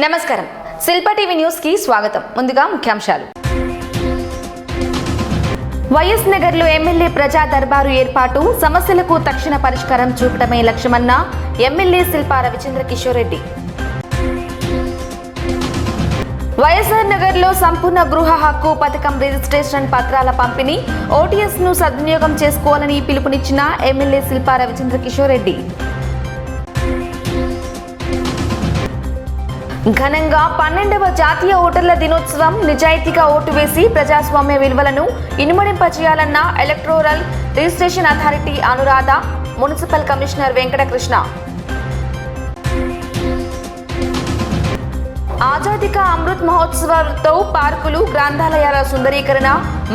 నమస్కారం శిల్ప TV news కి స్వాగతం. ముందుగా ముఖ్యాంశాలు. వైఎస్ నగర్ లో ఎమ్మెల్యే ప్రజా దర్బారు ఏర్పాటు, సమస్యలకు తక్షణ పరిష్కారం చూపడమే లక్ష్యమన్న ఎమ్మెల్యే శిల్పా రవిచంద్ర కిషోర్ రెడ్డి. వైఎస్ఆర్ నగర్ లో సంపూర్ణ గృహ హక్కు పథకం రిజిస్ట్రేషన్ పత్రాల పంపిణీ, ఓటీఎస్ ను సద్వినియోగం చేసుకోవాలని పిలుపునిచ్చిన ఎమ్మెల్యే శిల్పా రవిచంద్ర కిషోర్ రెడ్డి. ఘనంగా 12వ జాతీయ ఓటర్ల దినోత్సవం, నిజాయితీగా ఓటు వేసి ప్రజాస్వామ్య విలువలను ఇనుమడింపజేయాలన్న electoral registration authority Anuradha, municipal commissioner Venkatakrishna. Azadi Ka Amrit మహోత్సవాలతో పార్కులు, గ్రంథాలయాల సుందరీకరణ,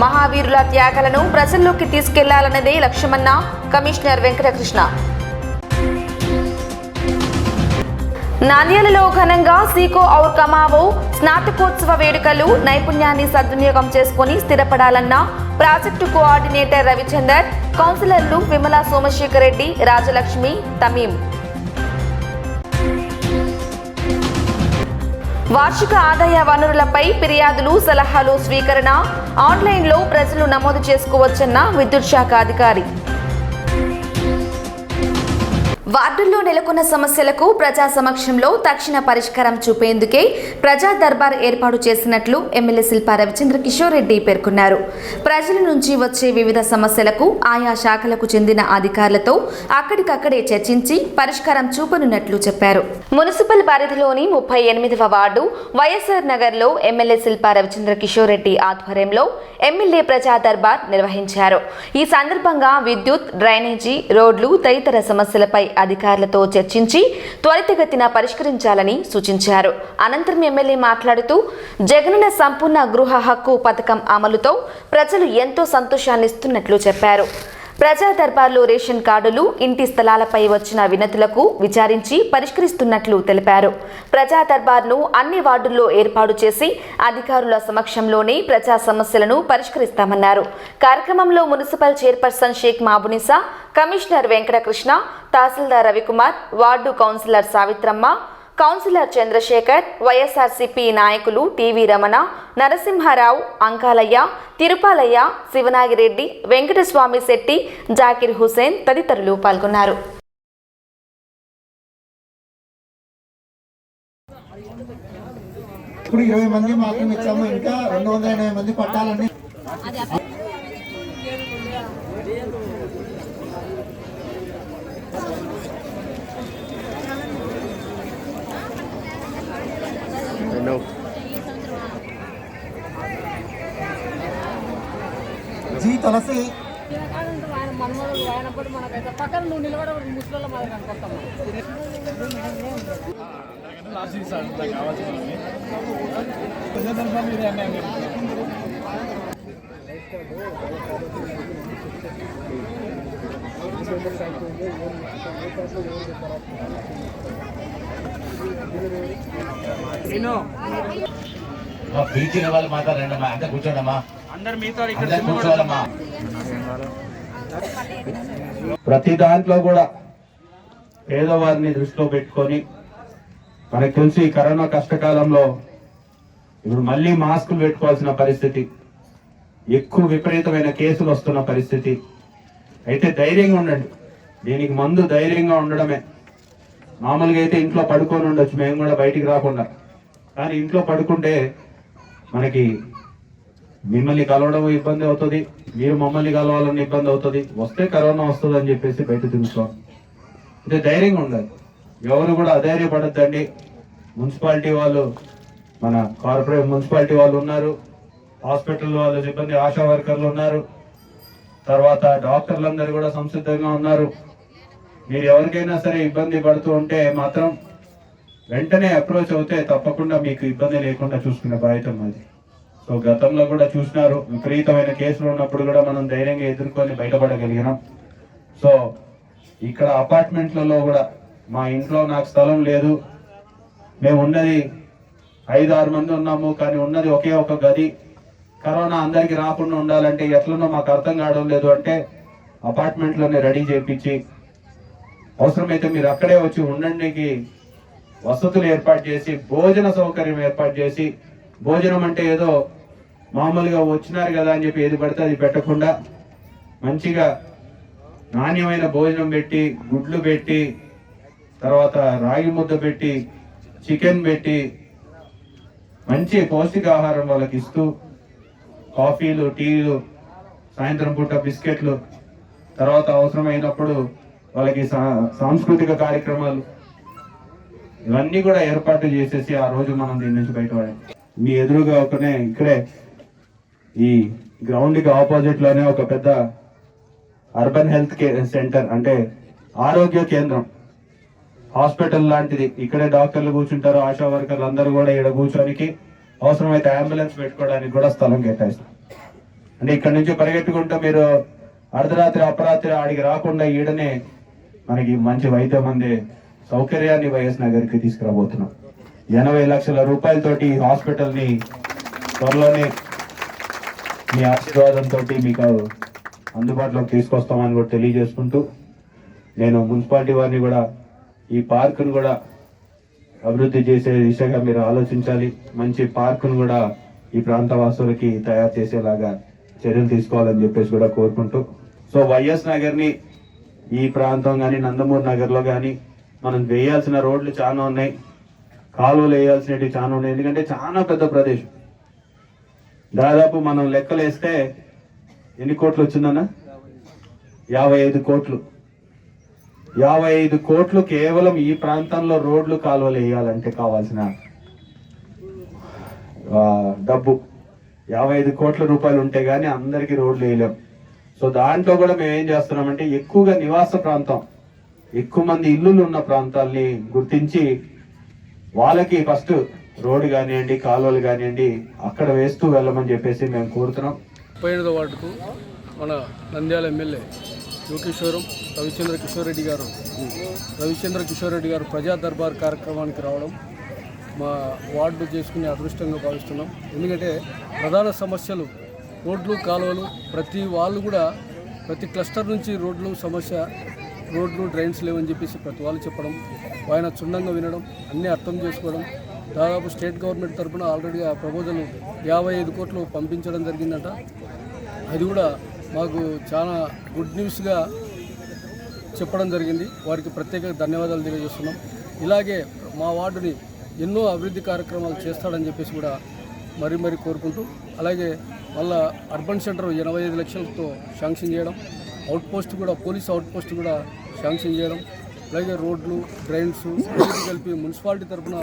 మహావీరుల త్యాగాలను ప్రజల్లోకి తీసుకెళ్లాలన్నదే లక్ష్యమన్న కమిషనర్ వెంకటకృష్ణ. నాంద్యాలలో ఘనంగా సీకో ఔర్ కమావో స్నాతకోత్సవ వేడుకలు, నైపుణ్యాన్ని సద్వినియోగం చేసుకుని స్థిరపడాలన్న ప్రాజెక్టు కోఆర్డినేటర్ రవిచందర్, కౌన్సిలర్లు విమలా సోమశేఖర్ రెడ్డి, రాజలక్ష్మి, తమీం. వార్షిక ఆదాయ వనరులపై ఫిర్యాదులు, సలహాలు స్వీకరణ ఆన్లైన్లో ప్రజలు నమోదు చేసుకోవచ్చన్న విద్యుత్ శాఖ అధికారి. వార్డుల్లో నెలకొన్న సమస్యలకు ప్రజా సమక్షంలో తక్షణ పరిష్కారం చూపేందుకే ప్రజా దర్బార్ ఏర్పాటు చేసినట్లు ఎమ్మెల్యే శిల్పా రవిచంద్ర కిషోర్ రెడ్డి పేర్కొన్నారు. ప్రజల నుంచి వచ్చే వివిధ సమస్యలకు ఆయా శాఖలకు చెందిన అధికారులతో అక్కడికక్కడే చర్చించి పరిష్కారం చూపనున్నట్లు చెప్పారు. మున్సిపల్ పరిధిలోని 38వ వార్డు వైఎస్ఆర్ నగర్ లో ఎమ్మెల్యే శిల్పా రవిచంద్ర కిషోర్ రెడ్డి ఆధ్వర్యంలో ఎమ్మెల్యే ప్రజా దర్బార్ నిర్వహించారు. ఈ సందర్భంగా విద్యుత్, డ్రైనేజీ, రోడ్లు తదితర సమస్యలపై అధికారులతో చర్చించి త్వరితగతిన పరిష్కరించాలని సూచించారు. అనంతరం ఎమ్మెల్యే మాట్లాడుతూ జగనన్న సంపూర్ణ గృహ హక్కు పథకం అమలుతో ప్రజలు ఎంతో సంతోషాన్నిస్తున్నట్లు చెప్పారు. ప్రజా దర్బార్లో రేషన్ కార్డులు, ఇంటి స్థలాలపై వచ్చిన వినతులకు విచారించి పరిష్కరిస్తున్నట్లు తెలిపారు. ప్రజా దర్బార్ను అన్ని వార్డుల్లో ఏర్పాటు చేసి అధికారుల సమక్షంలోనే ప్రజా సమస్యలను పరిష్కరిస్తామన్నారు. కార్యక్రమంలో municipal chairperson Shaik Mabunisa, commissioner Venkatakrishna, తహసీల్దార్ Ravikumar, ward councillor Savitramma, councillor Chandrasekhar, YSRCP నాయకులు టీవీ రమణ, నరసింహారావు, అంకాలయ్య, తిరుపాలయ్య, శివనాగిరెడ్డి, వెంకటస్వామి శెట్టి, జాకిర్ హుసేన్ తదితరులు పాల్గొన్నారు. ఇప్పుడు 20 మంది మాత్రం ఇచ్చాము, ఇంకా 280 మంది పట్టాలని. జీ తులసి పక్కన నువ్వు నిలబడ ముసలి మాదిరి కనపడతాం. పిలిచిన వాళ్ళు మాట్లాడండి, అంతా కూర్చోండమ్మా, కూర్చోవాలమ్మా. ప్రతి దాంట్లో కూడా పేదవారిని దృష్టిలో పెట్టుకొని, మనకు తెలిసి కరోనా కష్టకాలంలో ఇప్పుడు మళ్ళీ మాస్కులు పెట్టుకోవాల్సిన పరిస్థితి, ఎక్కువ విపరీతమైన కేసులు వస్తున్న పరిస్థితి. అయితే ధైర్యంగా ఉండండి, దీనికి మందు ధైర్యంగా ఉండడమే. మామూలుగా అయితే ఇంట్లో పడుకొని ఉండొచ్చు, మేము కూడా బయటికి రాకుండా. కానీ ఇంట్లో పడుకుంటే మనకి మిమ్మల్ని కలవడం ఇబ్బంది అవుతుంది, మీరు మమ్మల్ని కలవాలని ఇబ్బంది అవుతుంది, వస్తే కరోనా వస్తుంది అని చెప్పేసి బయట తిరుగుతాం. అంటే ధైర్యంగా ఉండాలి, ఎవరు కూడా అధైర్యపడద్దండి. మున్సిపాలిటీ వాళ్ళు, మన కార్పొరేట్ మున్సిపాలిటీ వాళ్ళు ఉన్నారు, హాస్పిటల్ వాళ్ళ సిబ్బంది, ఆశా వర్కర్లు ఉన్నారు, తర్వాత డాక్టర్లందరూ కూడా సంసిద్ధంగా ఉన్నారు. మీరు ఎవరికైనా సరే ఇబ్బంది పడుతూ ఉంటే మాత్రం వెంటనే అప్రోచ్ అవుతే తప్పకుండా మీకు ఇబ్బంది లేకుండా చూసుకునే బాధ్యత మాది. సో గతంలో కూడా చూసినారు, విపరీతమైన కేసులు ఉన్నప్పుడు కూడా మనం ధైర్యంగా ఎదుర్కొని బయటపడగలిగినాం. సో ఇక్కడ అపార్ట్మెంట్లలో కూడా, మా ఇంట్లో నాకు స్థలం లేదు, మేము ఉన్నది 5-6 మంది ఉన్నాము, కానీ ఉన్నది ఒకే ఒక గది, కరోనా అందరికి రాకుండా ఉండాలంటే ఎట్లనో మాకు అర్థం కావడం లేదు అంటే అపార్ట్మెంట్లోనే రెడీ చేయించి, అవసరమైతే మీరు అక్కడే వచ్చి ఉండడానికి వసతులు ఏర్పాటు చేసి భోజన సౌకర్యం ఏర్పాటు చేసి, భోజనం అంటే ఏదో మామూలుగా వచ్చినారు కదా అని చెప్పి ఏది పడితే అది పెట్టకుండా మంచిగా నాణ్యమైన భోజనం పెట్టి, గుడ్లు పెట్టి, తర్వాత రాగి ముద్ద పెట్టి, చికెన్ పెట్టి, మంచి పౌష్టికాహారం వాళ్ళకి ఇస్తూ, కాఫీలు, టీలు, సాయంత్రం పూట బిస్కెట్లు, తర్వాత అవసరమైనప్పుడు వాళ్ళకి సాంస్కృతిక కార్యక్రమాలు ఇవన్నీ కూడా ఏర్పాటు చేసేసి ఆ రోజు మనం దీని నుంచి బయటపడాం. మీ ఎదురుగా ఒకనే ఇక్కడే ఈ గ్రౌండ్ కి ఆపోజిట్ లోనే ఒక పెద్ద అర్బన్ హెల్త్ సెంటర్, అంటే ఆరోగ్య కేంద్రం, హాస్పిటల్ లాంటిది. ఇక్కడే డాక్టర్లు కూర్చుంటారు, ఆశా వర్కర్లు అందరూ కూడా ఇక్కడ కూర్చోనికి, అవసరమైతే అంబులెన్స్ పెట్టుకోవడానికి కూడా స్థలం కేటాయిస్తాం. అంటే ఇక్కడ నుంచి పరిగెట్టుకుంటూ మీరు అర్ధరాత్రి అపరాత్రి ఆడికి రాకుండా ఈడనే మనకి మంచి వైద్యం అందే సౌకర్యాన్ని వైఎస్ నగర్కి తీసుకురాబోతున్నాం. 80 లక్షల రూపాయలతోటి ఈ హాస్పిటల్ ని త్వరలోనే మీ ఆశీర్వాదంతో మీకు అందుబాటులోకి తీసుకొస్తామని కూడా తెలియజేసుకుంటూ, నేను మున్సిపాలిటీ వారిని కూడా ఈ పార్కును కూడా అభివృద్ధి చేసే దిశగా మీరు ఆలోచించాలి. మంచి పార్కును కూడా ఈ ప్రాంత వాసులకి తయారు చేసేలాగా చర్యలు తీసుకోవాలని చెప్పేసి కూడా కోరుకుంటూ, సో వైఎస్ నగర్ని ఈ ప్రాంతం కానీ నందమూరి నగర్లో కానీ మనం వేయాల్సిన రోడ్లు చాలా ఉన్నాయి, కాలువలు వేయాల్సినవి చాలా ఉన్నాయి. ఎందుకంటే చాలా పెద్ద ప్రదేశం. దాదాపు మనం లెక్కలు వేస్తే ఎన్ని కోట్లు వచ్చిందన్న? 55 కోట్లు. 55 కోట్లు కేవలం ఈ ప్రాంతంలో రోడ్లు, కాలువలు వేయాలంటే కావాల్సిన డబ్బు 55 కోట్ల రూపాయలు ఉంటే గానీ అందరికీ రోడ్లు వేయలేం. సో దాంట్లో కూడా మేము ఏం చేస్తున్నామంటే ఎక్కువగా నివాస ప్రాంతం, ఎక్కువ మంది ఇల్లులు ఉన్న ప్రాంతాల్ని గుర్తించి వాళ్ళకి ఫస్ట్ రోడ్డు కానివ్వండి, కాలువలు కానివ్వండి అక్కడ వేస్తూ వెళ్ళమని చెప్పేసి మేము కోరుతున్నాం. 38వ వార్డుకు మన నంద్యాల ఎమ్మెల్యే యువకిషోరం రవిచంద్ర కిషోర్ రెడ్డి గారు ప్రజా దర్బార్ కార్యక్రమానికి రావడం మా వార్డు చేసుకునే అదృష్టంగా భావిస్తున్నాం. ఎందుకంటే ప్రధాన సమస్యలు రోడ్లు, కాలువలు, ప్రతి వాళ్ళు కూడా ప్రతి క్లస్టర్ నుంచి రోడ్లు సమస్య, రోడ్లు డ్రైన్స్ లేవని చెప్పేసి ప్రతి వాళ్ళు చెప్పడం, ఆయన క్షుణ్ణంగా వినడం, అన్నీ అర్థం చేసుకోవడం. దాదాపు స్టేట్ గవర్నమెంట్ తరఫున ఆల్రెడీ ఆ ప్రపోజల్ 55 కోట్లు పంపించడం జరిగిందట. అది కూడా మాకు చాలా గుడ్ న్యూస్గా చెప్పడం జరిగింది. వారికి ప్రత్యేక ధన్యవాదాలు తెలియజేస్తున్నాం. ఇలాగే మా వార్డుని ఎన్నో అభివృద్ధి కార్యక్రమాలు చేస్తాడని చెప్పేసి కూడా మరీ కోరుకుంటూ, అలాగే మళ్ళా అర్బన్ సెంటర్ 85 లక్షలతో శాంక్షన్ చేయడం, అవుట్ పోస్ట్ కూడా పోలీస్ అవుట్ పోస్ట్ కూడా శాంక్షన్ చేయడం, అలాగే రోడ్లు, డ్రైన్స్ అన్నిటి కలిపి మున్సిపాలిటీ తరఫున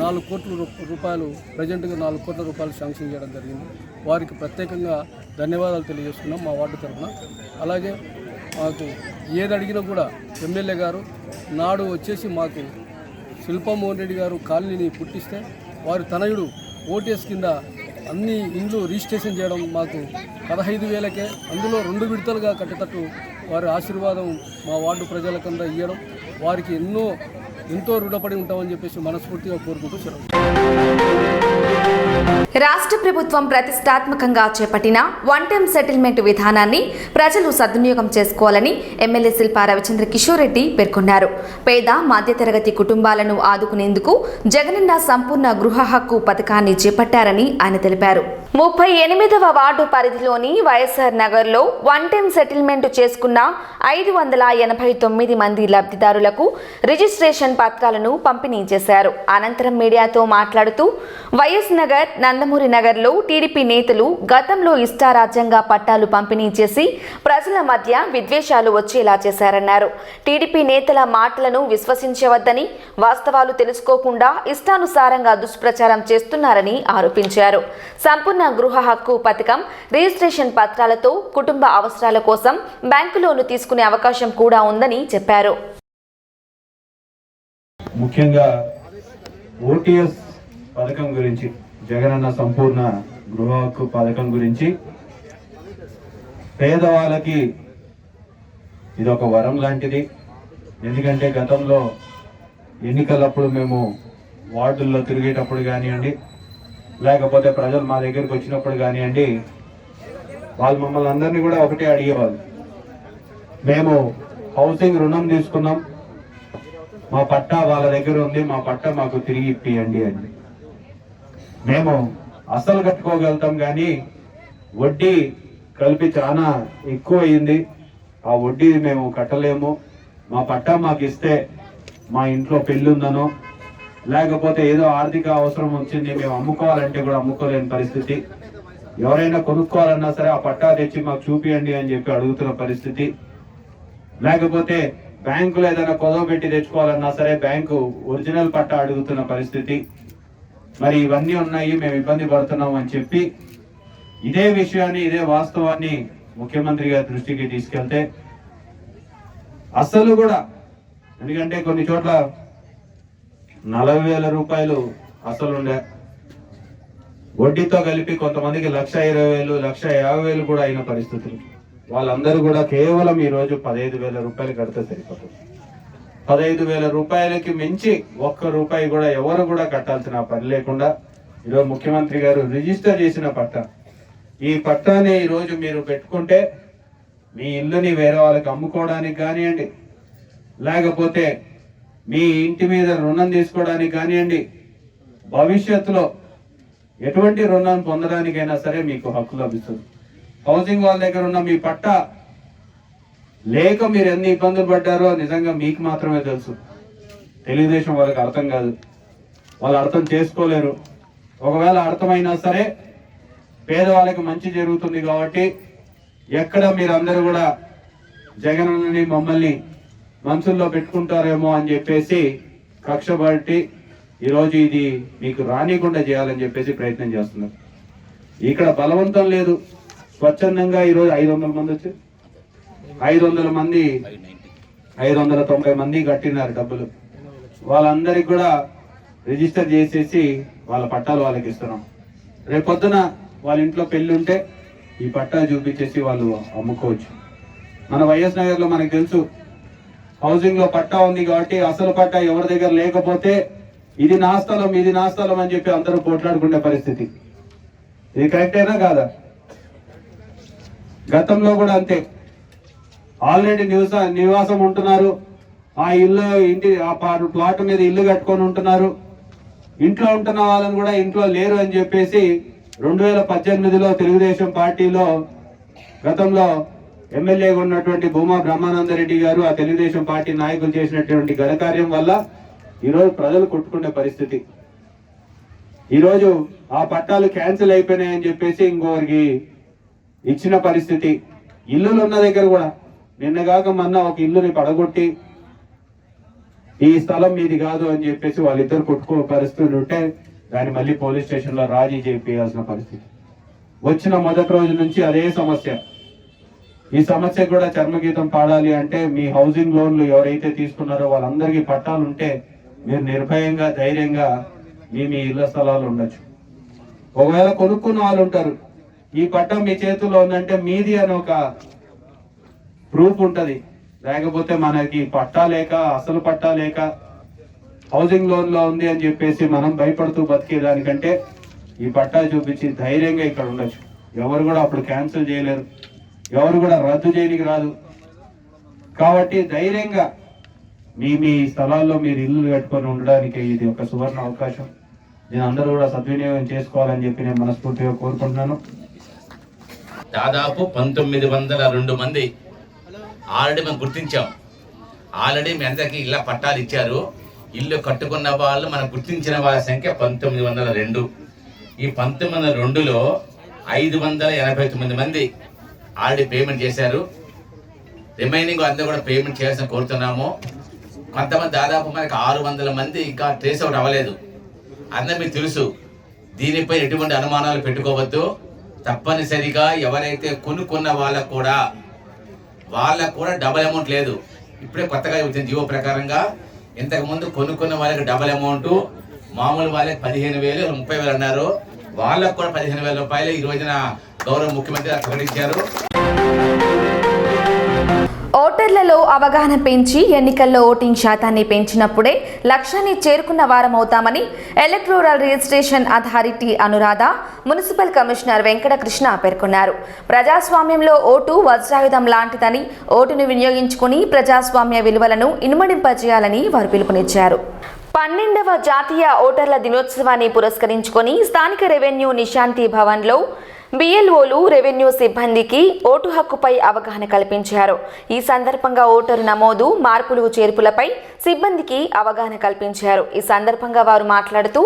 4 కోట్ల రూపాయలు, ప్రజెంట్గా 4 కోట్ల రూపాయలు శాంక్షన్ చేయడం జరిగింది. వారికి ప్రత్యేకంగా ధన్యవాదాలు తెలియజేస్తున్నాం మా వార్డు తరఫున. అలాగే మాకు ఏది అడిగినా కూడా ఎమ్మెల్యే గారు నాడు వచ్చేసి మాకు శిల్పమోహన్ రెడ్డి గారు కాలనీని పుట్టిస్తే వారి తనయుడు ఓటీఎస్ కింద అన్ని ఇండ్లు రిజిస్ట్రేషన్ చేయడం, మాకు 15,000కే అందులో 2 విడతలుగా కట్టేటట్టు వారి ఆశీర్వాదం మా వార్డు ప్రజలకంతా ఇవ్వడం, వారికి ఎంతో రుణపడి ఉంటామని చెప్పేసి మనస్ఫూర్తిగా కోరుకుంటూ సెలవు. రాష్ట్ర ప్రభుత్వం ప్రతిష్టాత్మకంగా చేపట్టిన వన్ టైం సెటిల్మెంట్ విధానాన్ని ప్రజలు సద్వినియోగం చేసుకోవాలని ఎమ్మెల్యే శిల్పా రవిచంద్ర కిషోర్ రెడ్డి పేర్కొన్నారు. పేద మధ్యతరగతి కుటుంబాలను ఆదుకునేందుకు జగనన్న సంపూర్ణ గృహ హక్కు పథకాన్ని చేపట్టారని ఆయన తెలిపారు. 38వ వార్డు పరిధిలోని వైఎస్ఆర్ నగర్లో వన్ టైం సెటిల్మెంట్ చేసుకున్న 589 మంది లబ్ధిదారులకు రిజిస్ట్రేషన్ పత్రాలను పంపిణీ చేశారు. అనంతరం మీడియాతో మాట్లాడుతూ వైఎస్ నగర్, నందమూరి నగర్లో టీడీపీ నేతలు గతంలో ఇష్టారాజ్యంగా పట్టాలు పంపిణీ చేసి ప్రజల మధ్య విద్వేషాలు వచ్చేలా చేశారన్నారు. టీడీపీ నేతల మాటలను విశ్వసించవద్దని, వాస్తవాలు తెలుసుకోకుండా ఇష్టానుసారంగా దుష్ప్రచారం చేస్తున్నారని ఆరోపించారు. సంపూర్ణ గృహ హక్కు పథకం రిజిస్ట్రేషన్ పత్రాలతో కుటుంబ అవసరాల కోసం బ్యాంకు లోను తీసుకునే అవకాశం కూడా ఉందని చెప్పారు. ముఖ్యంగా ఓటీఎస్ పథకం గురించి, జగనన్న సంపూర్ణ గృహ హక్కు పథకం గురించి పేదవాళ్ళకి ఇది ఒక వరం లాంటిది. ఎందుకంటే గతంలో ఎన్నికలప్పుడు మేము వార్డుల్లో తిరిగేటప్పుడు కానివ్వండి, లేకపోతే ప్రజలు మా దగ్గరికి వచ్చినప్పుడు కానివ్వండి, వాళ్ళు మమ్మల్ని అందరినీ కూడా ఒకటే అడిగేవాళ్ళు, మేము హౌసింగ్ రుణం తీసుకున్నాం, మా పట్టా వాళ్ళ దగ్గర ఉంది, మా పట్టా మాకు తిరిగి ఇప్పియండి అని. మేము అసలు కట్టుకోగలుగుతాం కానీ వడ్డీ కలిపి చాలా ఎక్కువ అయింది, ఆ వడ్డీ మేము కట్టలేము, మా పట్టా మాకు ఇస్తే మా ఇంట్లో పెళ్ళి ఉందనో లేకపోతే ఏదో ఆర్థిక అవసరం వచ్చింది మేము అమ్ముకోవాలంటే కూడా అమ్ముకోలేని పరిస్థితి, ఎవరైనా కొనుక్కోవాలన్నా సరే ఆ పట్టా తెచ్చి మాకు చూపియండి అని చెప్పి అడుగుతున్న పరిస్థితి, లేకపోతే బ్యాంకులో ఏదైనా కొదవ పెట్టి తెచ్చుకోవాలన్నా సరే బ్యాంకు ఒరిజినల్ పట్టా అడుగుతున్న పరిస్థితి. మరి ఇవన్నీ ఉన్నాయి, మేము ఇబ్బంది పడుతున్నాం అని చెప్పి ఇదే విషయాన్ని, ఇదే వాస్తవాన్ని ముఖ్యమంత్రి గారి దృష్టికి తీసుకెళ్తే అసలు కూడా, ఎందుకంటే కొన్ని చోట్ల 40,000 రూపాయలు అసలు ఉండే, వడ్డీతో కలిపి కొంతమందికి 1,20,000, 1,50,000 కూడా అయిన పరిస్థితులు. వాళ్ళందరూ కూడా కేవలం ఈ రోజు 15,000 రూపాయలు కడితే సరిపోతుంది. 15,000 రూపాయలకి మించి ఒక్క రూపాయి కూడా ఎవరు కూడా కట్టాల్సిన పని లేకుండా ఈరోజు ముఖ్యమంత్రి గారు రిజిస్టర్ చేసిన పట్టా, ఈ పట్టాని ఈరోజు మీరు పెట్టుకుంటే మీ ఇల్లుని వేరే వాళ్ళకి అమ్ముకోవడానికి కానివ్వండి, లేకపోతే మీ ఇంటి మీద రుణం తీసుకోవడానికి కానివ్వండి, భవిష్యత్తులో ఎటువంటి రుణాన్ని పొందడానికైనా సరే మీకు హక్కు లభిస్తుంది. హౌసింగ్ వాళ్ళ దగ్గర ఉన్న మీ పట్టా లేక మీరు ఎన్ని ఇబ్బందులు పడ్డారో నిజంగా మీకు మాత్రమే తెలుసు. తెలుగుదేశం వాళ్ళకి అర్థం కాదు, వాళ్ళు అర్థం చేసుకోలేరు. ఒకవేళ అర్థమైనా సరే పేదవాళ్ళకి మంచి జరుగుతుంది కాబట్టి ఎక్కడ మీరందరూ కూడా జగనన్నని మమ్మల్ని మనసుల్లో పెట్టుకుంటారేమో అని చెప్పేసి కక్ష పట్టి ఈరోజు ఇది మీకు రానికుండా చేయాలని చెప్పేసి ప్రయత్నం చేస్తున్నారు. ఇక్కడ బలవంతం లేదు, స్వచ్ఛందంగా ఈరోజు 500 మంది వచ్చి 590 మంది కట్టినారు డబ్బులు. వాళ్ళందరికి కూడా రిజిస్టర్ చేసేసి వాళ్ళ పట్టాలు వాళ్ళకి ఇస్తున్నాం. రేపొద్దున వాళ్ళ ఇంట్లో పెళ్లి ఉంటే ఈ పట్టా చూపించేసి వాళ్ళు అమ్ముకోవచ్చు. మన వైఎస్ నగర్ లో మనకు తెలుసు, హౌసింగ్ లో పట్టా ఉంది కాబట్టి అసలు పట్టా ఎవరి దగ్గర లేకపోతే ఇది నా స్థలం, ఇది నా స్థలం అని చెప్పి అందరూ పోట్లాడుకునే పరిస్థితి. ఇది కరెక్టేనా కాదా? గతంలో కూడా అంతే, ఆల్రెడీ నివాసం ఉంటున్నారు, ఆ ఇల్లు ఇంటి ఆ ప్లాట్ మీద ఇల్లు కట్టుకొని ఉంటున్నారు, ఇంట్లో ఉంటున్న వాళ్ళని కూడా ఇంట్లో లేరు అని చెప్పేసి 2018లో తెలుగుదేశం పార్టీలో గతంలో ఎమ్మెల్యేగా ఉన్నటువంటి భూమా బ్రహ్మానందరెడ్డి గారు, ఆ తెలుగుదేశం పార్టీ నాయకులు చేసినటువంటి ఘనకార్యం వల్ల ఈరోజు ప్రజలు కొట్టుకునే పరిస్థితి. ఈరోజు ఆ పట్టాలు క్యాన్సిల్ అయిపోయినాయని చెప్పేసి ఇంకొకరికి ఇచ్చిన పరిస్థితి. ఇల్లులు ఉన్న దగ్గర కూడా నిన్నగాక మొన్న ఒక ఇల్లుని పడగొట్టి ఈ స్థలం మీది కాదు అని చెప్పేసి వాళ్ళిద్దరు కొట్టుకో పరిస్థితులు ఉంటే దాన్ని మళ్ళీ పోలీస్ స్టేషన్ లో రాజీ చేయాల్సిన పరిస్థితి. వచ్చిన మొదటి రోజు నుంచి అదే సమస్య. ఈ సమస్య కూడా చర్మగీతం పాడాలి అంటే మీ హౌసింగ్ లోన్లు ఎవరైతే తీసుకున్నారో వాళ్ళందరికీ పట్టాలు ఉంటే మీరు నిర్భయంగా ధైర్యంగా మీ ఇళ్ల స్థలాలు ఉండొచ్చు. ఒకవేళ కొనుక్కున్న వాళ్ళు ఉంటారు, ఈ పట్టా మీ చేతుల్లో ఉందంటే మీది అని ఒక ప్రూఫ్ ఉంటది. లేకపోతే మనకి పట్టా లేక, అసలు పట్టా లేక హౌసింగ్ లోన్ లో ఉంది అని చెప్పేసి మనం భయపడుతూ బతికేదానికంటే ఈ పట్టా చూపించి ధైర్యంగా ఇక్కడ ఉండొచ్చు. ఎవరు కూడా అప్పుడు క్యాన్సిల్ చేయలేరు, ఎవరు కూడా రద్దు చేయడానికి రాదు. కాబట్టి ధైర్యంగా మీ స్థలాల్లో మీరు ఇల్లు కట్టుకొని ఉండడానికి ఇది ఒక సువర్ణ అవకాశం. దీని అందరూ కూడా సద్వినియోగం చేసుకోవాలని చెప్పి నేను మనస్ఫూర్తిగా కోరుకుంటున్నాను. దాదాపు 1902 మంది ఆల్రెడీ మనం గుర్తించాం. ఆల్రెడీ మీ అందరికీ ఇలా పట్టాలు ఇచ్చారు. ఇల్లు కట్టుకున్న వాళ్ళు మనం గుర్తించిన వాళ్ళ సంఖ్య 1902. ఈ 1902లో 589 మంది ఆల్రెడీ పేమెంట్ చేశారు. రిమైనింగ్ అందరూ కూడా పేమెంట్ చేయాల్సిన కోరుతున్నాము. కొంతమంది దాదాపు మనకి 600 మంది ఇంకా ట్రేస్ అవుట్ అవ్వలేదు. అందరూ మీకు తెలుసు, దీనిపై ఎటువంటి అనుమానాలు పెట్టుకోవద్దు. తప్పనిసరిగా ఎవరైతే కొనుక్కున్న వాళ్ళకు కూడా డబల్ అమౌంట్ లేదు. ఇప్పుడే కొత్తగా వచ్చిన జీవో ప్రకారంగా ఇంతకుముందు కొనుక్కున్న వాళ్ళకి డబల్ అమౌంట్, మామూలు వాళ్ళకి 15,000, 30,000 అన్నారు. వాళ్ళకు కూడా 15,000 రూపాయలు ఈ రోజున గౌరవ ముఖ్యమంత్రి ప్రకటించారు. ఓటర్ ఓటర్లలో అవగాహన పెంచి ఎన్నికల్లో ఓటింగ్ శాతాన్ని పెంచినప్పుడే లక్ష్యాన్ని చేరుకున్న వారమవుతామని electoral registration authority Anuradha municipal commissioner Venkatakrishna పేర్కొన్నారు. ప్రజాస్వామ్యంలో ఓటు వజ్రాయుధం లాంటిదని, ఓటును వినియోగించుకుని ప్రజాస్వామ్య విలువలను ఇనుమడింపజేయాలని వారు పిలుపునిచ్చారు. 12వ జాతీయ ఓటర్ల దినోత్సవాన్ని పురస్కరించుకొని స్థానిక రెవెన్యూ నిశాంతి భవన్లో BLOలు రెవెన్యూ సిబ్బందికి ఓటు హక్కుపై అవగాహన కల్పించారు. ఈ సందర్భంగా ఓటరు నమోదు, మార్పులు చేర్పులపై సిబ్బందికి అవగాహన కల్పించారు. ఈ సందర్భంగా వారు మాట్లాడుతూ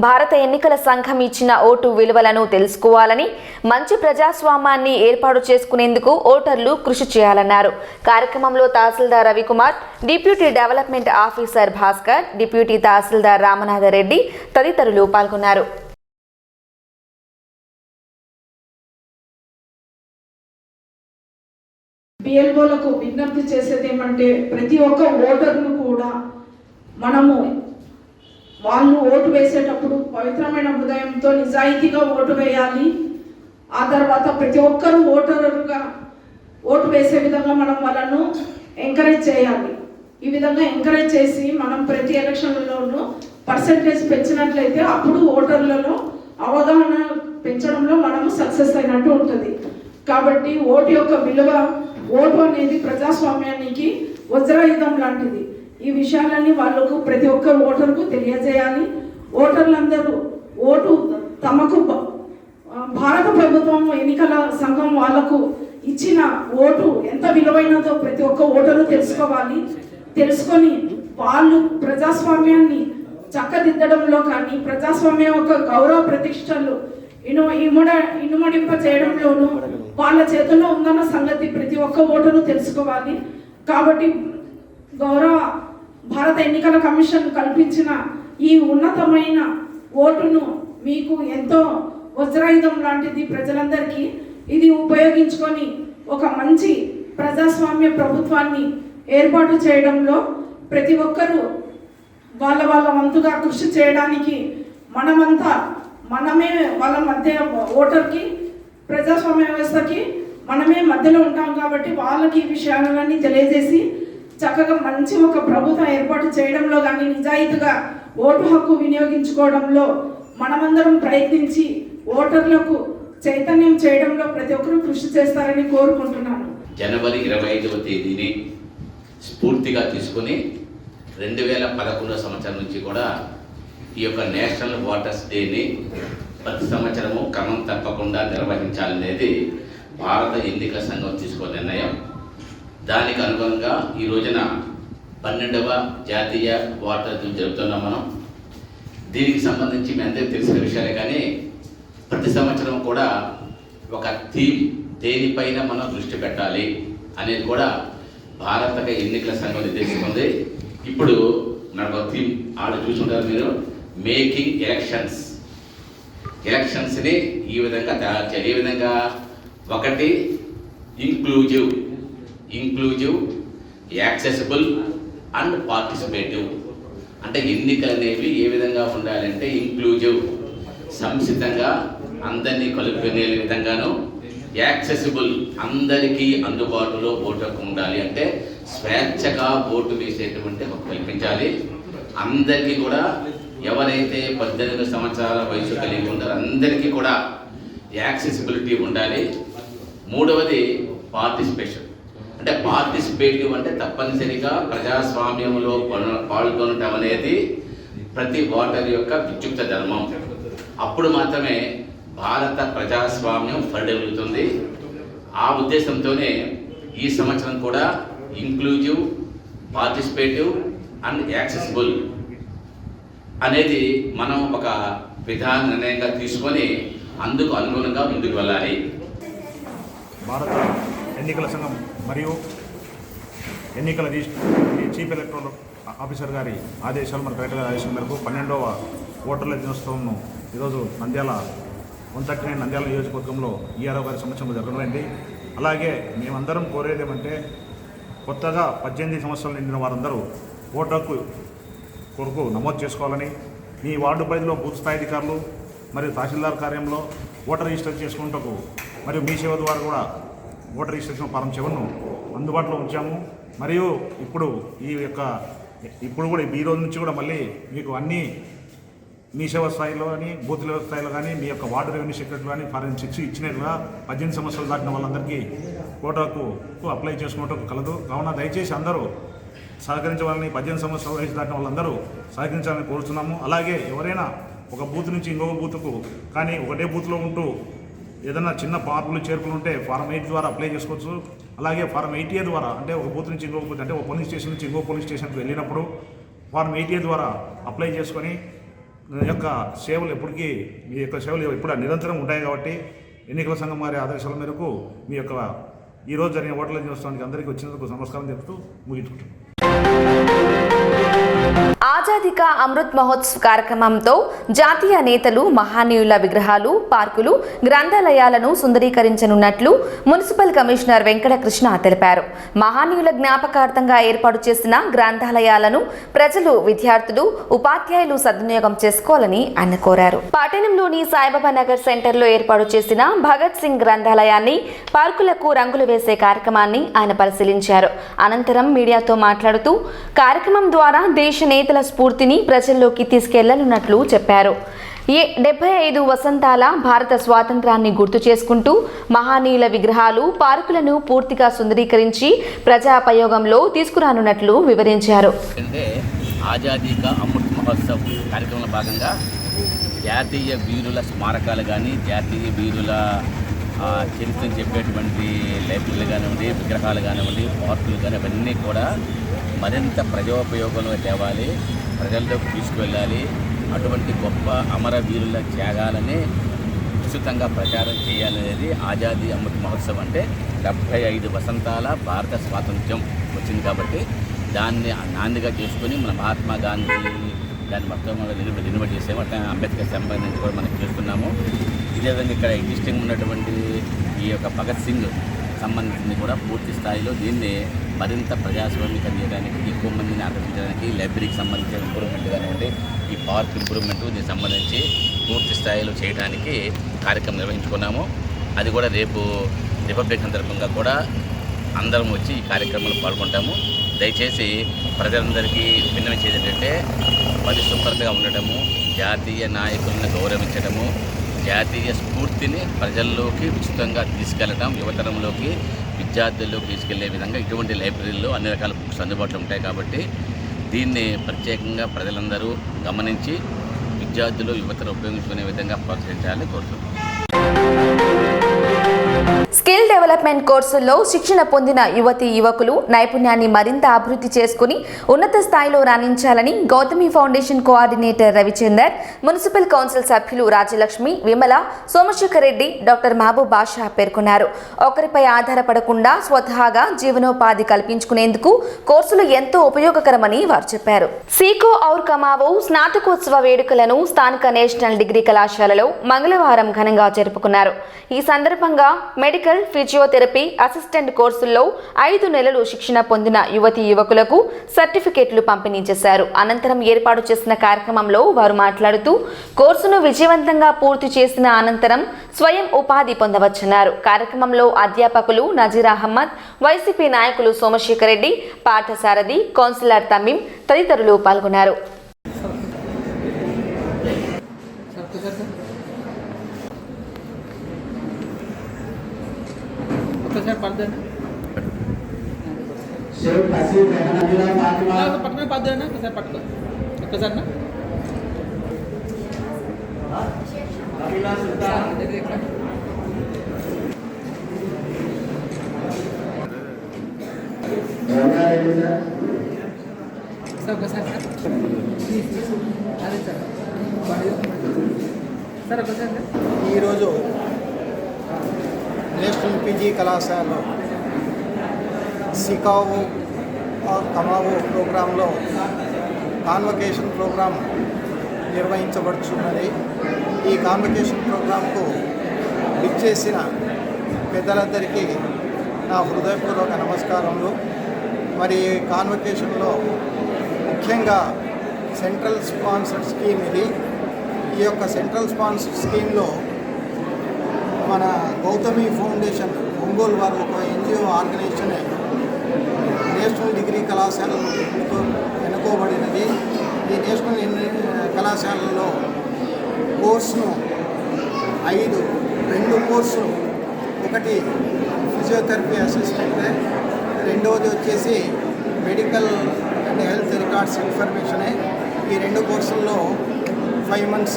భారత ఎన్నికల సంఘం ఇచ్చిన ఓటు విలువలను తెలుసుకోవాలని, మంచి ప్రజాస్వామ్యాన్ని ఏర్పాటు చేసుకునేందుకు ఓటర్లు కృషి చేయాలన్నారు. కార్యక్రమంలో తహసీల్దార్ Ravikumar, deputy development officer Bhaskar, deputy తహసీల్దార్ రామనాథరెడ్డి తదితరులు పాల్గొన్నారు. BLOలకు విజ్ఞప్తి చేసేది ఏమంటే, ప్రతి ఒక్క ఓటర్ను కూడా మనము వాళ్ళు ఓటు వేసేటప్పుడు పవిత్రమైన హృదయంతో నిజాయితీగా ఓటు వేయాలి. ఆ తర్వాత ప్రతి ఒక్కరూ ఓటరుగా ఓటు వేసే విధంగా మనం వాళ్ళను ఎంకరేజ్ చేయాలి. ఈ విధంగా ఎంకరేజ్ చేసి మనం ప్రతి ఎలక్షన్లలోనూ పర్సెంటేజ్ పెంచినట్లయితే అప్పుడు ఓటర్లలో అవగాహన పెంచడంలో మనము సక్సెస్ అయినట్టు ఉంటుంది. కాబట్టి ఓటు యొక్క విలువ, ఓటు అనేది ప్రజాస్వామ్యానికి వజ్రాయుధం లాంటిది. ఈ విషయాలన్నీ వాళ్ళకు ప్రతి ఒక్క ఓటర్కు తెలియజేయాలి. ఓటర్లందరూ ఓటు తమకు భారత ప్రభుత్వం ఎన్నికల సంఘం వాళ్ళకు ఇచ్చిన ఓటు ఎంత విలువైనదో ప్రతి ఒక్క ఓటరు తెలుసుకోవాలి. తెలుసుకొని వాళ్ళు ప్రజాస్వామ్యాన్ని చక్కదిద్దడంలో కానీ, ప్రజాస్వామ్యం యొక్క గౌరవ ప్రతిష్టలు ఇనుమడింప చేయడంలోనూ వాళ్ళ చేతుల్లో ఉందన్న సంగతి ప్రతి ఒక్క ఓటరు తెలుసుకోవాలి. కాబట్టి గౌరవ భారత ఎన్నికల కమిషన్ కల్పించిన ఈ ఉన్నతమైన ఓటును మీకు ఎంతో వజ్రాయుధం లాంటిది. ప్రజలందరికీ ఇది ఉపయోగించుకొని ఒక మంచి ప్రజాస్వామ్య ప్రభుత్వాన్ని ఏర్పాటు చేయడంలో ప్రతి ఒక్కరూ వాళ్ళ వంతుగా కృషి చేయడానికి మనమే వాళ్ళ మధ్య ఓటర్కి, ప్రజాస్వామ్య వ్యవస్థకి మనమే మధ్యలో ఉంటాం. కాబట్టి వాళ్ళకి ఈ విషయాలన్నీ తెలియజేసి చక్కగా మంచి ఒక ప్రభుత్వం ఏర్పాటు చేయడంలో కానీ, నిజాయితీగా ఓటు హక్కు వినియోగించుకోవడంలో మనమందరం ప్రయత్నించి ఓటర్లకు చైతన్యం చేయడంలో ప్రతి ఒక్కరూ కృషి చేస్తారని కోరుకుంటున్నాను. జనవరి 25వ తేదీని స్ఫూర్తిగా తీసుకుని 2011 సంవత్సరం నుంచి కూడా ఈ యొక్క నేషనల్ ఓటర్స్ డేని ప్రతి సంవత్సరము క్రమం తప్పకుండా నిర్వహించాలనేది భారత ఎన్నికల సంఘం తీసుకున్న నిర్ణయం. దానికి అనుగుణంగా ఈ రోజున 12వ జాతీయ ఓటర్ దినం జరుపుతున్నాం మనం. దీనికి సంబంధించి మీ అందరికీ తెలిసిన విషయాలే, కానీ ప్రతి సంవత్సరం కూడా ఒక థీమ్, దేనిపైన మనం దృష్టి పెట్టాలి అనేది కూడా భారత ఎన్నికల సంఘం నిర్దేశించింది. ఇప్పుడు మనకు ఒక థీమ్ చూసుంటారు మీరు, మేకింగ్ ఎలక్షన్స్ని ఈ విధంగా తయారు చేయాలి. ఏ విధంగా? ఒకటి ఇంక్లూజివ్, యాక్సెసిబుల్ అండ్ పార్టిసిపేటివ్. అంటే ఎన్నికలు అనేవి ఏ విధంగా ఉండాలంటే ఇంక్లూజివ్, సంసితంగా అందరినీ కలుపుకునే విధంగాను, యాక్సెసిబుల్, అందరికీ అందుబాటులో ఓటు హక్కు ఉండాలి. అంటే స్వేచ్ఛగా ఓటు వేసేటువంటి హక్కు కల్పించాలి. అందరికీ కూడా, ఎవరైతే 18 సంవత్సరాల వయసు కలిగి ఉంటారో అందరికీ కూడా యాక్సెసిబిలిటీ ఉండాలి. మూడవది పార్టిసిపేషన్. అంటే పార్టిసిపేటివ్ అంటే తప్పనిసరిగా ప్రజాస్వామ్యంలో పాల్గొనటం అనేది ప్రతి ఓటర్ యొక్క విద్యుక్త ధర్మం. అప్పుడు మాత్రమే భారత ప్రజాస్వామ్యం పరిడవిల్లుతుంది. ఆ ఉద్దేశంతోనే ఈ సంవత్సరం కూడా ఇంక్లూజివ్, పార్టిసిపేటివ్ అండ్ యాక్సెసిబుల్ అనేది మనం ఒక విధాన నిర్ణయంగా తీసుకొని అందుకు అనుగుణంగా ముందుకు వెళ్ళాలి. భారత ఎన్నికల సంఘం మరియు ఎన్నికల చీఫ్ ఎలక్టోరల్ ఆఫీసర్ గారి ఆదేశాలు, మన కలెక్టర్ గారి ఆదేశం మేరకు 12వ ఓటర్ల దినోత్సవంను ఈరోజు నంద్యాల 139 నంద్యాల నియోజకవర్గంలో ఈఆర్ఓ గారి సమక్షంలో జరగనుంది. అలాగే మేమందరం కోరేది ఏమంటే, కొత్తగా 18 సంవత్సరాలు నిండిన వారందరూ ఓటు కొరకు నమోదు చేసుకోవాలని, మీ వార్డు పరిధిలో బూత్ స్థాయి అధికారులు మరియు తహసీల్దార్ కార్యంలో ఓటర్ రిజిస్టర్ చేసుకుంటూ మరియు మీ సేవ ద్వారా కూడా ఓటర్ రిజిస్ట్రేషన్ ఫారం 7ను అందుబాటులో ఉంచాము. మరియు ఇప్పుడు కూడా ఈ రోజు నుంచి కూడా మళ్ళీ మీకు అన్నీ మీ సేవ స్థాయిలో కానీ బూత్ లెవెల్ స్థాయిలో కానీ మీ యొక్క వార్డు రెవెన్యూ సెక్రటరీ కానీ ఫారెన్సిక్స్ ఇచ్చినట్లుగా 18 సంవత్సరాలు దాటిన వాళ్ళందరికీ కోటాకు అప్లై చేసుకున్నట్టు కలదు. కావున దయచేసి అందరూ సహకరించవాలని, 18 సంవత్సరాల వయసు దాటిన వాళ్ళందరూ సహకరించాలని కోరుతున్నాము. అలాగే ఎవరైనా ఒక బూత్ నుంచి ఇంకొక బూత్కు కానీ ఒకటే బూత్లో ఉంటూ ఏదైనా చిన్న మార్పులు చేర్పులు ఉంటే ఫారం 8 ద్వారా అప్లై చేసుకోవచ్చు. అలాగే ఫారం 8A ద్వారా అంటే ఒక బూత్ నుంచి ఇంకొక బూత్ అంటే ఒక పోలీస్ స్టేషన్ నుంచి ఇంకో పోలీస్ స్టేషన్కి వెళ్ళినప్పుడు ఫారం 8A ద్వారా అప్లై చేసుకొని మీ యొక్క సేవలు మీ యొక్క సేవలు ఎప్పుడు నిరంతరం ఉంటాయి. కాబట్టి ఎన్నికల సంఘం వారి ఆదేశాల మేరకు మీ యొక్క ఈరోజు జరిగిన ఓట్ల దినోత్సవానికి అందరికీ వచ్చినందుకు నమస్కారం చెప్తూ ముగించుకుంటున్నాం. ఆజాదీ కా అమృత్ మహోత్సవ్ కార్యక్రమంతో జాతీయ నేతలు, మహానీయుల విగ్రహాలు, పార్కులు, గ్రంథాలయాలను సుందరీకరించనున్నట్లు మున్సిపల్ కమిషనర్ వెంకటకృష్ణ తెలిపారు. మహానీయుల జ్ఞాపకార్థంగా ఏర్పాటు చేసిన గ్రంథాలయాలను ప్రజలు, విద్యార్థులు, ఉపాధ్యాయులు సద్వినియోగం చేసుకోవాలని ఆయన కోరారు. పట్టణంలోని సాయిబాబా నగర్ సెంటర్లో ఏర్పాటు చేసిన భగత్ సింగ్ గ్రంథాలయాన్ని, పార్కులకు రంగులు వేసే కార్యక్రమాన్ని ఆయన పరిశీలించారు. అనంతరం మీడియాతో మాట్లాడుతూ కార్యక్రమం ద్వారా దేశ నేతల స్ఫూర్తిని ప్రజల్లోకి తీసుకెళ్లనున్నట్లు చెప్పారు. 75 వసంతాల భారత స్వాతంత్రాన్ని గుర్తు చేసుకుంటూ మహానీయుల విగ్రహాలు, పార్కులను పూర్తిగా సుందరీకరించి ప్రజాపయోగంలో తీసుకురానున్నట్లు వివరించారు. ఆజాదీ కా అమృత్ మహోత్సవ్ కార్యక్రమంలో భాగంగా జాతీయ వీరుల స్మారకాలు కానీ, జాతీయ వీరుల చరిత్రను చెప్పేటువంటి లైబ్రరీలు కానివ్వండి, విగ్రహాలు కానివ్వండి, పార్కులు కానీ అవన్నీ కూడా మరింత ప్రజోపయోగంలో తేవాలి, ప్రజల్లోకి తీసుకువెళ్ళాలి. అటువంటి గొప్ప అమరవీరుల త్యాగాలని విస్తృతంగా ప్రచారం చేయాలనేది ఆజాదీ అమృత్ మహోత్సవ్. అంటే 75 వసంతాల భారత స్వాతంత్ర్యం వచ్చింది కాబట్టి దాన్ని నాందిగా చేసుకొని మన మహాత్మా గాంధీ దాన్ని మొత్తం రినివేట్ చేసాము. అట్లా అంబేద్కర్ సంబంధించి కూడా మనం చేస్తున్నాము. ఇదే విధంగా ఇక్కడ ఎగ్జిస్టింగ్ ఉన్నటువంటి ఈ యొక్క భగత్ సింగ్ సంబంధించింది కూడా పూర్తి స్థాయిలో దీన్ని మరింత ప్రజాస్వామ్యం చేయడానికి, ఎక్కువ మందిని ఆకర్షించడానికి, లైబ్రరీకి సంబంధించిన ఇంప్రూవ్మెంట్ కానివ్వండి, ఈ పార్క్ ఇంప్రూవ్మెంట్ దీనికి సంబంధించి పూర్తి స్థాయిలో చేయడానికి కార్యక్రమం నిర్వహించుకున్నాము. అది కూడా రేపు రిపబ్లిక్ సందర్భంగా కూడా అందరం వచ్చి ఈ కార్యక్రమంలో పాల్గొంటాము. దయచేసి ప్రజలందరికీ విన్నవించేది ఏంటంటే పరిశుభ్రతగా ఉండటము, జాతీయ నాయకులను గౌరవించడము, జాతీయ స్ఫూర్తిని ప్రజల్లోకి ఉచితంగా తీసుకెళ్లడం, యువతరంలోకి, విద్యార్థుల్లోకి తీసుకెళ్లే విధంగా ఇటువంటి లైబ్రరీల్లో అన్ని రకాల బుక్స్ అందుబాటులో ఉంటాయి. కాబట్టి దీన్ని ప్రత్యేకంగా ప్రజలందరూ గమనించి విద్యార్థులు, యువతను ఉపయోగించుకునే విధంగా ప్రోత్సహించాలని కోరుతున్నాం. స్కిల్ డెవలప్మెంట్ కోర్సుల్లో శిక్షణ పొందిన యువతీ యువకులు నైపుణ్యాన్ని మరింత అభివృద్ధి చేసుకుని ఉన్నత స్థాయిలో రాణించాలని Gautami foundation coordinator Ravichander, municipal council సభ్యులు రాజలక్ష్మి, విమల, సోమశేఖర్ రెడ్డి, డాక్టర్ మహబూబ్ బాషా పేర్కొన్నారు. ఒకరిపై ఆధారపడకుండా స్వతహాగా జీవనోపాధి కల్పించుకునేందుకు కోర్సులు ఎంతో ఉపయోగకరమని వారు చెప్పారు. సీకో ఔర్ కమావో స్నాతకోత్సవ వేడుకలను స్థానిక నేషనల్ డిగ్రీ కళాశాలలో మంగళవారం ఘనంగా జరుపుకున్నారు. ఈ సందర్భంగా మెడికల్, ఫిజియోథెరపీ అసిస్టెంట్ కోర్సుల్లో 5 నెలలు శిక్షణ పొందిన యువతీ యువకులకు సర్టిఫికెట్లు పంపిణీ చేశారు. అనంతరం ఏర్పాటు చేసిన కార్యక్రమంలో వారు మాట్లాడుతూ కోర్సును విజయవంతంగా పూర్తి చేసిన అనంతరం స్వయం ఉపాధి పొందవచ్చన్నారు. కార్యక్రమంలో అధ్యాపకులు నజీర్ అహ్మద్, వైసీపీ నాయకులు సోమశేఖర్ రెడ్డి, పార్థసారథి, కౌన్సిలర్ తమీం తదితరులు పాల్గొన్నారు. పట్టుకుని పద్దెనా ఒకసారి పట్టుకో ఒక్కసారి ఒకసారి సార్ ఒకసారి ఈరోజు నేషనల్ పీజీ కళాశాలలో సికావో और కమావో ప్రోగ్రాంలో కాన్వకేషన్ ప్రోగ్రాం నిర్వహించబడుతున్నది. ఈ కాన్వకేషన్ ప్రోగ్రాంకు విచ్చేసిన పెద్దలందరికీ నా హృదయపూర్వక నమస్కారములు. మరి కాన్వకేషన్లో ముఖ్యంగా సెంట్రల్ స్పాన్సర్డ్ స్కీమ్ ఇది. ఈ యొక్క సెంట్రల్ స్పాన్సర్డ్ స్కీమ్లో మన గౌతమి ఫౌండేషన్ ఒంగోలు వారు ఒక ఎన్జిఓ ఆర్గనైజేషన్ నేషనల్ డిగ్రీ కళాశాలలో ఎన్నుకోబడినది. ఈ నేషనల్ కళాశాలలో కోర్సును 2 కోర్సులు, ఒకటి ఫిజియోథెరపీ అసిస్టెంట్, రెండవది వచ్చేసి మెడికల్ అండ్ హెల్త్ రికార్డ్స్ ఇన్ఫర్మేషనే. ఈ 2 కోర్సుల్లో 5 months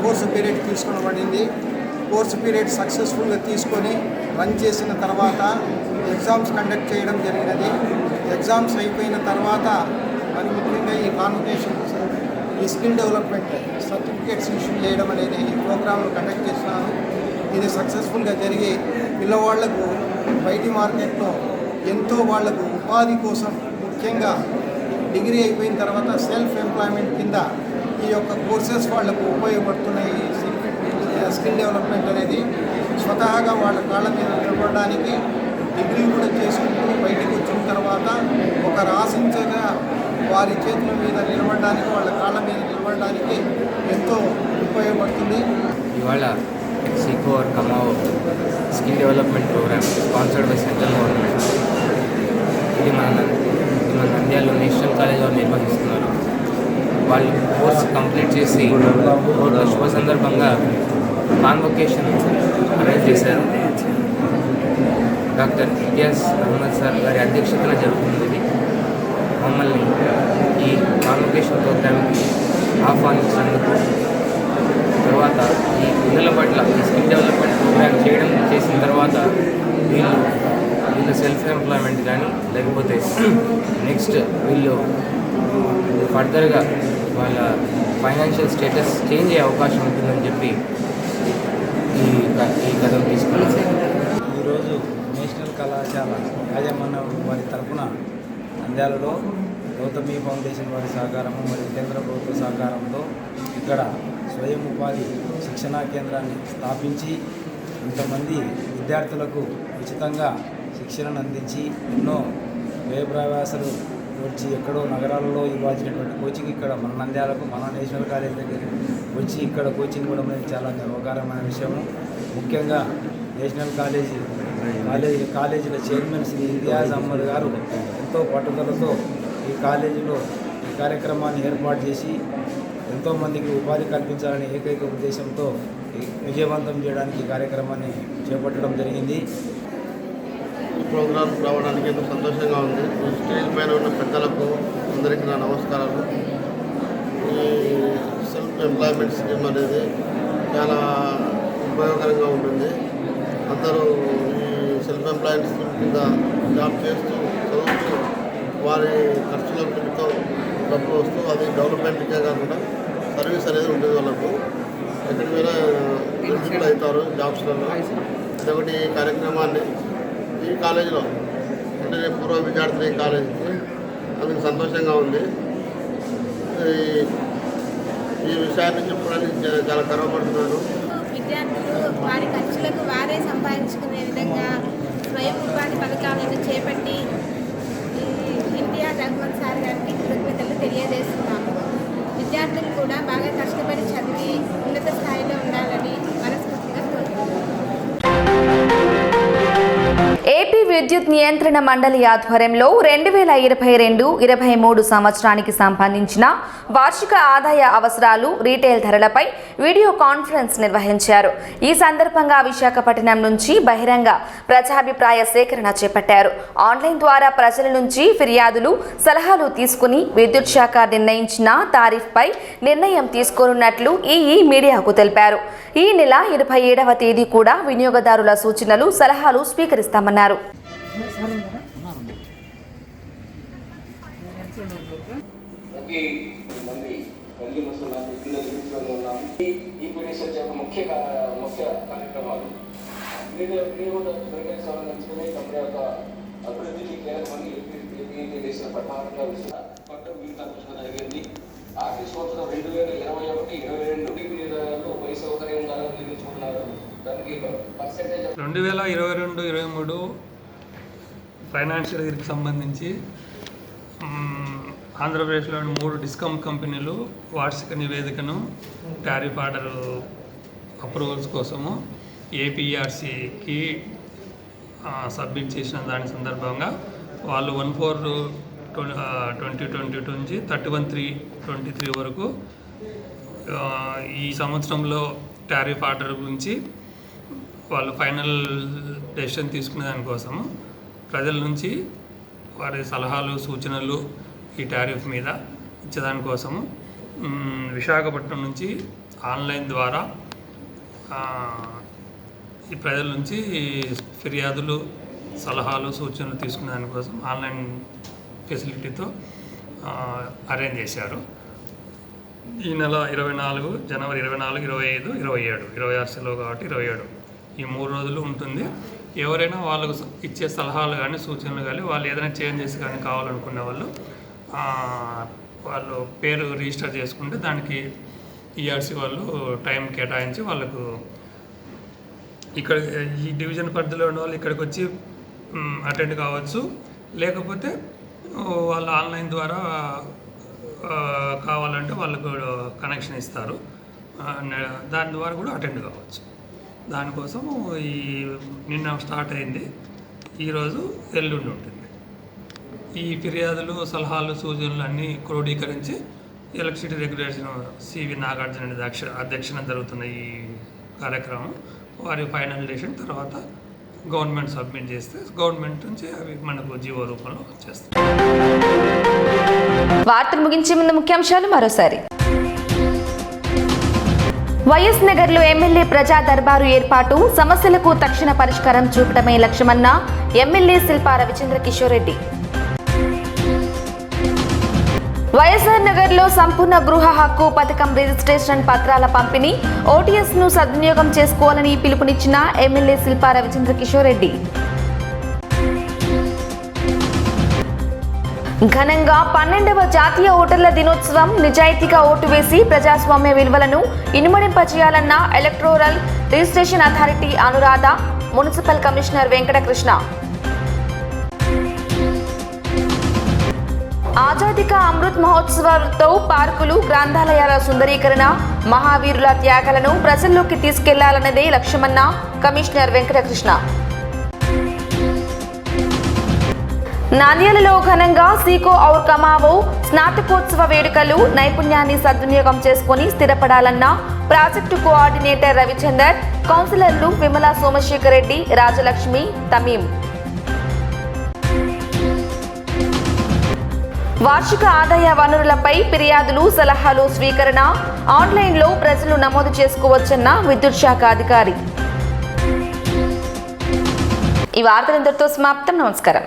కోర్సు పీరియడ్ తీసుకొనబడింది. కోర్సు పీరియడ్ సక్సెస్ఫుల్గా తీసుకొని రన్ చేసిన తర్వాత ఎగ్జామ్స్ కండక్ట్ చేయడం జరిగినది. ఎగ్జామ్స్ అయిపోయిన తర్వాత మరి ముఖ్యంగా ఈ కాన్వకేషన్స్, ఈ స్కిల్ డెవలప్మెంట్ సర్టిఫికేట్స్ ఇష్యూ చేయడం అనేది ఈ ప్రోగ్రాంలు కండక్ట్ చేస్తున్నాను. ఇది సక్సెస్ఫుల్గా జరిగి పిల్లవాళ్లకు బయటి మార్కెట్లో ఎంతో వాళ్లకు ఉపాధి కోసం, ముఖ్యంగా డిగ్రీ అయిపోయిన తర్వాత సెల్ఫ్ ఎంప్లాయ్మెంట్ కింద ఈ యొక్క కోర్సెస్ వాళ్లకు ఉపయోగపడుతున్నాయి. స్కిల్ డెవలప్మెంట్ అనేది స్వతహాగా వాళ్ళ కాళ్ళ మీద నిలబడడానికి, డిగ్రీ కూడా చేసుకుంటూ బయటికి వచ్చిన తర్వాత ఒక రాసించగా వారి చేతుల మీద నిలబడడానికి, వాళ్ళ కాళ్ళ మీద నిలబడడానికి ఎంతో ఉపయోగపడుతుంది. ఇవాళ Seekho Aur Kamao skill development programme sponsored by central government. ఇది మన నంద్యాలలో నేషనల్ కాలేజ్ వారు నిర్వహిస్తున్నారు. వాళ్ళు కోర్స్ కంప్లీట్ చేసి శుభ సందర్భంగా కాన్వొకేషన్ అరేంజ్ చేశారు. డాక్టర్ ఇంతియాజ్ అహ్మద్ సార్ గారి అధ్యక్షతన జరుగుతుంది. మమ్మల్ని ఈ కాన్వొకేషన్ ప్రోగ్రామ్కి ఆహ్వానించినందుకు, తర్వాత ఈ పిల్లల పట్ల ఈ స్కిల్ డెవలప్మెంట్ ప్రోగ్రామ్ చేసిన తర్వాత వీళ్ళు సెల్ఫ్ ఎంప్లాయ్మెంట్ కానీ, లేకపోతే నెక్స్ట్ వీళ్ళు ఫర్దర్గా వాళ్ళ ఫైనాన్షియల్ స్టేటస్ చేంజ్ అయ్యే అవకాశం ఉంటుందని చెప్పి ఈ కథ తీసుకున్నాను. ఈరోజు నేషనల్ కళాశాల యాజమాన్యం వారి తరఫున నంద్యాలలో గౌతమి ఫౌండేషన్ వారి సహకారము మరియు కేంద్ర ప్రభుత్వ సహకారంతో ఇక్కడ స్వయం ఉపాధి శిక్షణా కేంద్రాన్ని స్థాపించి ఇంతమంది విద్యార్థులకు ఉచితంగా శిక్షణను అందించి ఎన్నో వ్యయప్రయాసాలు వచ్చి ఎక్కడో నగరాలలో ఇవ్వాల్సినటువంటి కోచింగ్ ఇక్కడ మన నంద్యాలకు, మన నేషనల్ కాలేజ్ దగ్గర వచ్చి ఇక్కడ కోచింగ్ ఇవ్వడం అనేది చాలా గర్వకారమైన విషయము. ముఖ్యంగా నేషనల్ కాలేజీల చైర్మన్ శ్రీ ఇంతియాజ్ అహ్మద్ గారు ఎంతో పట్టుదలతో ఈ కాలేజీలో ఈ కార్యక్రమాన్ని ఏర్పాటు చేసి ఎంతోమందికి ఉపాధి కల్పించాలనే ఏకైక ఉద్దేశంతో విజయవంతం చేయడానికి ఈ కార్యక్రమాన్ని చేపట్టడం జరిగింది. ఈ ప్రోగ్రాం రావడానికి ఎంతో సంతోషంగా ఉంది. స్టేజ్ పైన ఉన్న పెద్దలకు అందరికీ నా నమస్కారాలు. ఈ సెల్ఫ్ ఎంప్లాయ్మెంట్ స్కీమ్ అనేది చాలా ఉపయోగకరంగా ఉంటుంది. అందరూ ఈ సెల్ఫ్ ఎంప్లాయ్మెంట్ స్కీమ్ కింద జాబ్ చేస్తూ చదువుతూ వారి ఖర్చుల నిమిత్తం డబ్బులు వస్తూ అది డెవలప్మెంట్కే కాకుండా సర్వీస్ అనేది ఉంటుంది. వాళ్ళకు ఎక్కడి మీద ఎలిజిబుల్ అవుతారు జాబ్స్లలో. ఇదొకటి కార్యక్రమాన్ని ఈ కాలేజీలో అంటే పూర్వ విద్యార్థి కాలేజీకి అందుకు సంతోషంగా ఉంది. ఈ విషయాన్ని చెప్పడానికి చాలా గర్వపడుతున్నాను. విద్యార్థులు వారి ఖర్చులకు వారే సంపాదించుకునే విధంగా స్వయం ఉపాధి పథకాలను చేపట్టి ఇంతియాజ్ అహ్మద్ సార్ గారికి కృతజ్ఞతలు తెలియజేస్తున్నాము. విద్యార్థులు కూడా బాగా కష్టపడి చదివి ఉన్నత స్థాయిలో ఉండాలని మనస్ఫూర్తిగా కోరుకుంటున్నాను. ఏపీ విద్యుత్ నియంత్రణ మండలి ఆధ్వర్యంలో 2022-23 సంవత్సరానికి సంబంధించిన వార్షిక ఆదాయ అవసరాలు, రీటైల్ ధరలపై వీడియో కాన్ఫరెన్స్ నిర్వహించారు. ఈ సందర్భంగా విశాఖపట్నం నుంచి బహిరంగ ప్రజాభిప్రాయ సేకరణ చేపట్టారు. ఆన్లైన్ ద్వారా ప్రజల నుంచి ఫిర్యాదులు, సలహాలు తీసుకుని విద్యుత్ శాఖ నిర్ణయించిన తారీఫ్పై నిర్ణయం తీసుకోనున్నట్లు ఈ మీడియాకు తెలిపారు. ఈ నెల 27వ తేదీ కూడా వినియోగదారుల సూచనలు, సలహాలు స్వీకరిస్తామన్నారు. ముఖ్య కార్యక్రమాలు అభివృద్ధికి కీలకమని చేసిన ప్రధానంగా జరిగింది. ఆర్థిక సంవత్సరం 2021-22 వై సౌకర్యం ద్వారా నిర్మించుకున్నారు. దానికి పర్సెంటేజ్ 2022-23 ఫైనాన్షియల్ ఇయర్కి సంబంధించి ఆంధ్రప్రదేశ్లోని 3 డిస్కమ్ కంపెనీలు వార్షిక నివేదికను టారిఫ్ ఆర్డర్ అప్రూవల్స్ కోసము ఏపీఆర్సీకి సబ్మిట్ చేసిన దాని సందర్భంగా వాళ్ళు 1/4/2022 నుంచి 31/3/23 వరకు ఈ సంవత్సరంలో టారిఫ్ ఆర్డర్ గురించి వాళ్ళు ఫైనల్ డెసిషన్ తీసుకునే దానికోసము ప్రజల నుంచి వారి సలహాలు సూచనలు ఈ టారిఫ్ మీద ఇచ్చేదానికోసము విశాఖపట్నం నుంచి ఆన్లైన్ ద్వారా ఈ ప్రజల నుంచి ఫిర్యాదులు సలహాలు సూచనలు తీసుకునే దానికోసం ఆన్లైన్ ఫెసిలిటీతో అరేంజ్ చేశారు. ఈ నెల 24 జనవరి 24, 25, 27, 26 సెలవు కాబట్టి 27 ఈ 3 రోజులు ఉంటుంది. ఎవరైనా వాళ్ళకు ఇచ్చే సలహాలు కానీ సూచనలు కానీ వాళ్ళు ఏదైనా చేంజెస్ కానీ కావాలనుకునే వాళ్ళు పేరు రిజిస్టర్ చేసుకుంటే దానికి ఈఆర్సీ వాళ్ళు టైం కేటాయించి వాళ్ళకు ఇక్కడ ఈ డివిజన్ పరిధిలో ఉన్న వాళ్ళు ఇక్కడికి వచ్చి అటెండ్ కావచ్చు. లేకపోతే వాళ్ళు ఆన్లైన్ ద్వారా కావాలంటే వాళ్ళకు కనెక్షన్ ఇస్తారు, దాని ద్వారా కూడా అటెండ్ కావచ్చు. దానికోసం ఈ నిన్న స్టార్ట్ అయింది, ఈరోజు ఎల్లుండి ఉంటుంది. ఈ ఫిర్యాదులు సలహాలు సూచనలు అన్నీ క్రోడీకరించి ఎలక్ట్రిసిటీ రెగ్యులేషన్ సివి నాగార్జున అధ్యక్షన జరుగుతున్న ఈ కార్యక్రమం వారి ఫైనల్ డెసిషన్ తర్వాత గవర్నమెంట్ సబ్మిట్ చేస్తే గవర్నమెంట్ నుంచి అవి మనకు జీవో రూపంలో వచ్చేస్తాయి. వార్తలు ముగించే ముందు ముఖ్యాంశాలు మరోసారి. వైఎస్ నగర్లో ఎమ్మెల్యే ప్రజా దర్బారు ఏర్పాటు, సమస్యలకు తక్షణ పరిష్కారం చూపడమే లక్ష్యమన్న ఎమ్మెల్యే శిల్పా రవిచంద్ర కిషోర్ రెడ్డి. వైఎస్ఆర్ నగర్లో సంపూర్ణ గృహ హక్కు పథకం రిజిస్ట్రేషన్ పత్రాల పంపిణీ, ఓటీఎస్ ను సద్వినియోగం చేసుకోవాలని పిలుపునిచ్చిన ఎమ్మెల్యే శిల్పా రవిచంద్ర కిషోర్ రెడ్డి. ఘనంగా 12వ జాతీయ ఓటర్ల దినోత్సవం, నిజాయితీగా ఓటు వేసి ప్రజాస్వామ్య విలువలను ఇనుమడింపజేయాలన్న electoral registration authority Anuradha, municipal commissioner Venkatakrishna. Azadi Ka Amrit మహోత్సవాలతో పార్కులు, గ్రంథాలయాల సుందరీకరణ, మహావీరుల త్యాగాలను ప్రజల్లోకి తీసుకెళ్లాలన్నదే లక్ష్యమన్న కమిషనర్ వెంకటకృష్ణ. నాంద్యాలలో ఘనంగా సీకో ఔర్ కమావో స్నాతకోత్సవ వేడుకలు, నైపుణ్యాన్ని సద్వినియోగం చేసుకుని స్థిరపడాలన్న ప్రాజెక్టు కోఆర్డినేటర్ రవిచందర్, కౌన్సిలర్లు విమలా సోమశేఖర్ రెడ్డి, రాజలక్ష్మి, తమీం. వార్షిక ఆదాయ వనరులపై ఫిర్యాదులు సలహాలు స్వీకరణ, ఆన్లైన్లో ప్రజలు నమోదు చేసుకోవచ్చన్న విద్యుత్ శాఖ అధికారి. ఈ వార్తలు ఇంతటితో సమాప్తం. నమస్కారం.